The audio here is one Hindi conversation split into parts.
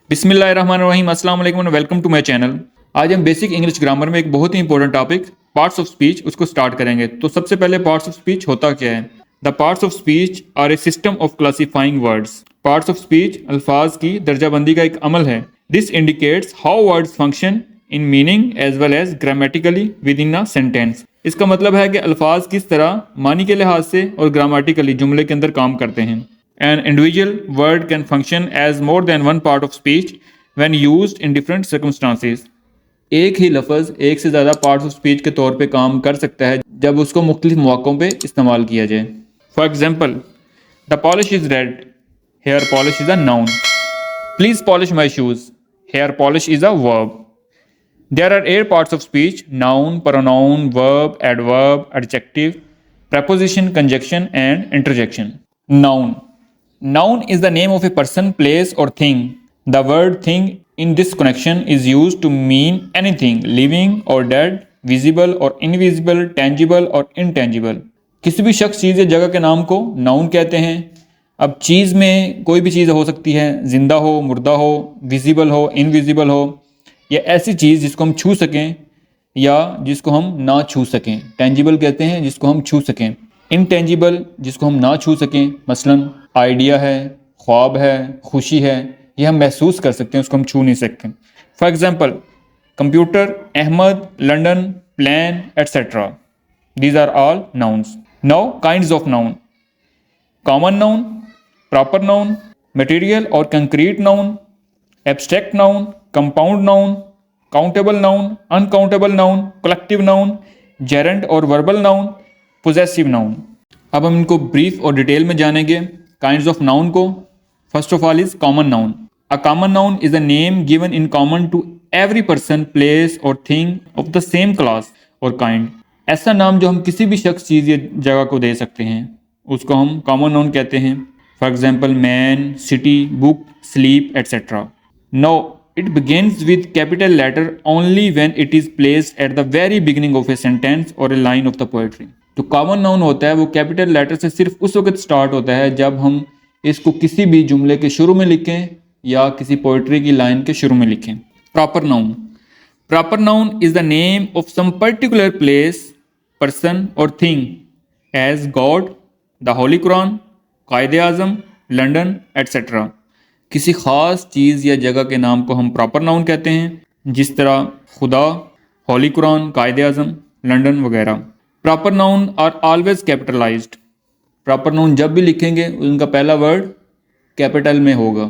बिस्मिल्लाहिर्रहमानिर्रहीम, अस्सलाम वालेकुम and welcome to my channel. आज हम बेसिक इंग्लिश ग्रामर में एक बहुत ही important topic parts of speech उसको स्टार्ट करेंगे। तो सबसे पहले पार्ट्स ऑफ स्पीच होता क्या है? The parts of speech are a system of classifying words. Parts of speech अल्फाज की दर्जाबंदी का एक अमल है। This indicates how words function in meaning as well as grammatically within a sentence. इसका मतलब है कि अल्फाज किस तरह मानी के लिहाज से और ग्रामेटिकली जुमले के अंदर काम करते हैं। An individual word can function as more than one part of speech when used in different circumstances. एक ही लफ्ज़ एक से ज़्यादा पार्ट्स ऑफ स्पीच के तौर पे काम कर सकता है जब उसको मुख्तलिफ मौक़ों पे इस्तेमाल किया जाए। For example, the polish is red, here polish is a noun. Please polish my shoes, here polish is a verb. There are 8 parts of speech: noun, pronoun, verb, adverb, adjective, preposition, conjunction, and interjection. Noun. Noun is the name of a person, place, or thing. The word thing in this connection is used to mean anything living or dead, visible or invisible, tangible or intangible. किसी भी शख्स, चीज़ या जगह के नाम को नाउन कहते हैं। अब चीज़ में कोई भी चीज़ हो सकती है, जिंदा हो, मुर्दा हो, विजिबल हो, इनविजिबल हो, या ऐसी चीज़ जिसको हम छू सकें या जिसको हम ना छू सकें। टेंजिबल कहते हैं जिसको हम छू सकें। इनटेंजिबल जिसको हम ना छू सकें, मसलन आइडिया है, ख्वाब है, खुशी है, ये हम महसूस कर सकते हैं, उसको हम छू नहीं सकते। For example, computer, Ahmad, London, plan, etcetera. These are all nouns. Now kinds of noun: common noun, proper noun, material और concrete noun, abstract noun, compound noun, countable noun, uncountable noun, collective noun, gerund और वर्बल नाउन, पोजेसिव नाउन। अब हम इनको ब्रीफ और डिटेल में जानेंगे। काइंड्स ऑफ नाउन को first of all is common noun. A common noun is a name given in common to every person, place और thing of the same class और काइंड। ऐसा नाम जो हम किसी भी शख्स, चीज़ या जगह को दे सकते हैं, उसको हम कॉमन नाउन कहते हैं। For example, man, city, book, sleep, etcetera. No it begins with capital letter only when it is placed at the very beginning of a sentence or a line of the poetry. जो कॉमन नाउन होता है वो कैपिटल लेटर से सिर्फ उस वक्त स्टार्ट होता है जब हम इसको किसी भी जुमले के शुरू में लिखें या किसी पोइट्री की लाइन के शुरू में लिखें। Proper noun. Proper noun is the name of some particular place, person और thing as God, the holy Quran, कायदे आज़म, लंदन एट्सेट्रा। किसी ख़ास चीज़ या जगह के नाम को हम प्रॉपर नाउन कहते हैं, जिस तरह खुदा, होली कुरान, कायदे आज़म, लंदन वगैरह। Proper noun are always capitalized. Proper noun जब भी लिखेंगे उनका पहला वर्ड कैपिटल में होगा.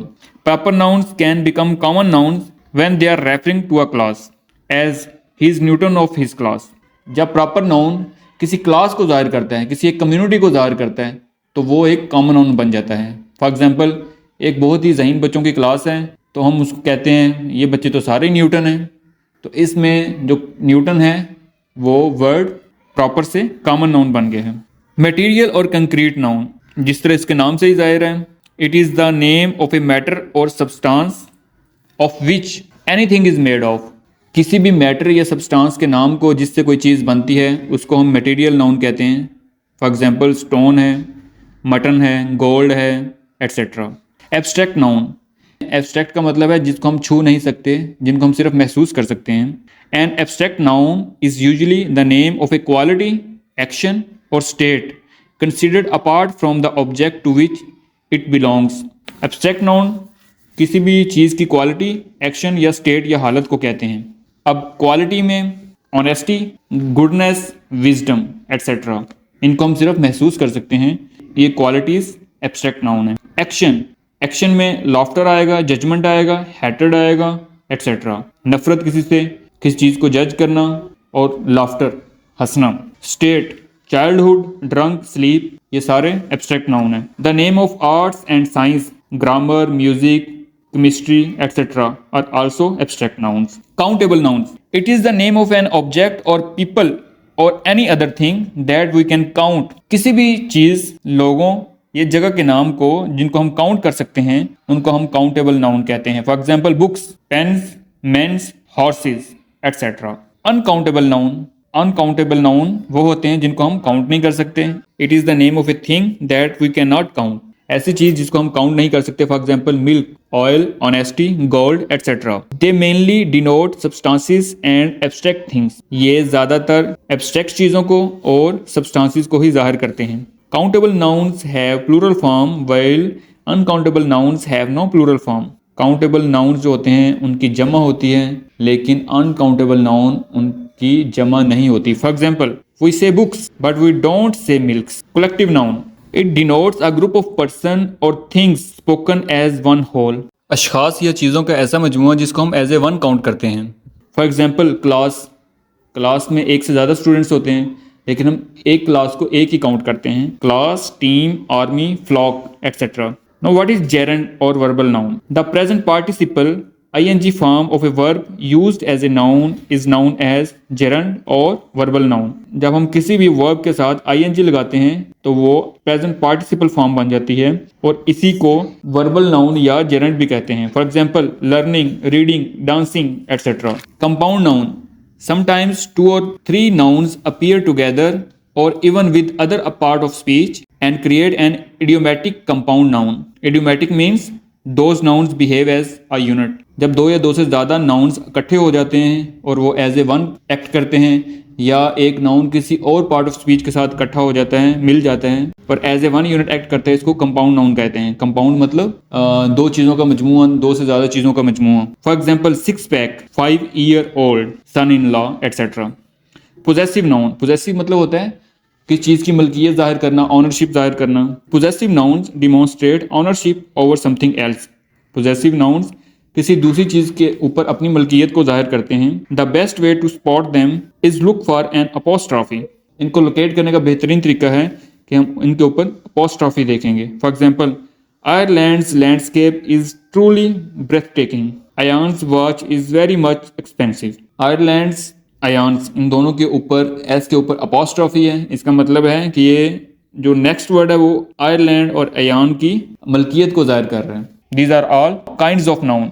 Proper nouns can become common nouns when they are referring to a class, as he is Newton of his class. जब प्रॉपर नाउन किसी क्लास को ज़ाहिर करता है, किसी एक कम्युनिटी को ज़ाहिर करता है, तो वो एक कॉमन नाउन बन जाता है. फॉर एग्जाम्पल, एक बहुत ही ज़हीन बच्चों की क्लास है तो हम उसको कहते हैं ये बच्चे तो सारे न्यूटन हैं. तो इसमें जो न्यूटन है वो वर्ड प्रॉपर से कॉमन नाउन बन गया है. मटेरियल और कंक्रीट नाउन, जिस तरह इसके नाम से ही जाहिर है, it is the name of a matter और substance of which anything is made of. किसी भी मैटर या सब्सटेंस के नाम को जिससे कोई चीज़ बनती है उसको हम मटेरियल नाउन कहते हैं. फॉर एग्जाम्पल, स्टोन है, मटन है, गोल्ड है, एट्सेट्रा. Abstract noun. एब्स्ट्रैक्ट का मतलब है जिसको हम छू नहीं सकते, जिनको हम सिर्फ महसूस कर सकते हैं. An abstract noun is usually the name of a quality, action और state considered apart from the object to which it belongs. Abstract noun किसी भी चीज़ की क्वालिटी, एक्शन या स्टेट या हालत को कहते हैं. अब क्वालिटी में ऑनेस्टी, गुडनेस, विजडम एट्सेट्रा, इनको हम सिर्फ महसूस कर सकते हैं. ये क्वालिटीज़ एब्स्ट्रैक्ट नाउन है. एक्शन में लॉफ्टर आएगा, जजमेंट आएगा, हैट्रेड आएगा एट्सेट्रा. नफरत किसी से, किसी चीज़ को जज करना, और लॉफ्टर हंसना. स्टेट, चाइल्डहुड, ड्रंक, स्लीप, ये सारे एब्स्ट्रैक्ट नाउन है. The name of arts and science, grammar, music, chemistry etcetera are also abstract nouns. Countable nouns. It is the name of an object और पीपल और any other thing that we can count. किसी भी चीज़, लोगों, ये जगह के नाम को जिनको हम काउंट कर सकते हैं उनको हम काउंटेबल नाउन कहते हैं. For example, books, pens, mens, horses etcetera. Uncountable noun. Uncountable noun वो होते हैं जिनको हम काउंट नहीं कर सकते. It is the name of a thing that we can not count. ऐसी चीज जिसको हम काउंट नहीं कर सकते, for example milk, oil, honesty, gold etcetera. They mainly denote substances and abstract things. ये ज्यादातर एब्स्ट्रैक्ट चीजों को और सब्सटेंसेस को ही जाहिर करते हैं। Countable nouns have plural form while uncountable nouns have no plural form. Countable nouns जो होते हैं उनकी जमा होती है, लेकिन अनकाउंटेबल नाउन उनकी जमा नहीं होती। For example we say books but we don't say milks. Collective noun, it denotes a group of person और things spoken as one whole. अशखास या चीज़ों का ऐसा मजमूआ जिसको हम एज ए वन काउंट करते हैं। फॉर एग्जाम्पल क्लास में एक से ज़्यादा स्टूडेंट्स होते हैं, लेकिन हम एक क्लास को एक ही काउंट करते हैं। Class, team, army, flock etcetera. Now what is gerund or verbal noun? The present participle ing form of a verb used as a noun is known as gerund or verbal noun. जब हम किसी भी verb के साथ ing लगाते हैं तो वो present participle form बन जाती है और इसी को verbal noun या gerund भी कहते हैं। For example, learning, reading, dancing, etc. Compound noun. Sometimes 2 or 3 nouns appear together or even with other a part of speech and create an idiomatic compound noun. Idiomatic means those nouns behave as a unit. जब दो या दो से ज़्यादा nouns इकट्ठे हो जाते हैं और वो एज ए वन एक्ट करते हैं, या एक नाउन किसी और पार्ट ऑफ स्पीच के साथ इकट्ठा हो जाता है, मिल जाता है, पर as a one unit act करता है, इसको कंपाउंड नाउन कहते हैं। कंपाउंड मतलब दो चीज़ों का मजमूआ, दो से ज़्यादा चीज़ों का मजमूआ। For example 6 pack, 5 year old, son in law etcetera. Possessive noun, possessive मतलब होता है किस चीज़ की मलकियत जाहिर करना, ऑनरशिप जाहिर करना। Possessive nouns demonstrate ownership over something else. Possessive nouns किसी दूसरी चीज़ के ऊपर अपनी मलकियत को जाहिर करते हैं। The best way to spot them is look for an apostrophe. इनको लोकेट करने का बेहतरीन तरीका है कि हम इनके ऊपर अपोस्ट्रॉफी देखेंगे। For example, Ireland's landscape is truly breathtaking, Ion's watch is very much expensive. Ireland's, Ion's, इन दोनों के ऊपर एस के ऊपर अपोस्ट्रॉफी है। इसका मतलब है कि ये जो नेक्स्ट वर्ड है वो आयरलैंड और आयॉन की मलकियत को जाहिर कर रहे हैं। These are all kinds of noun.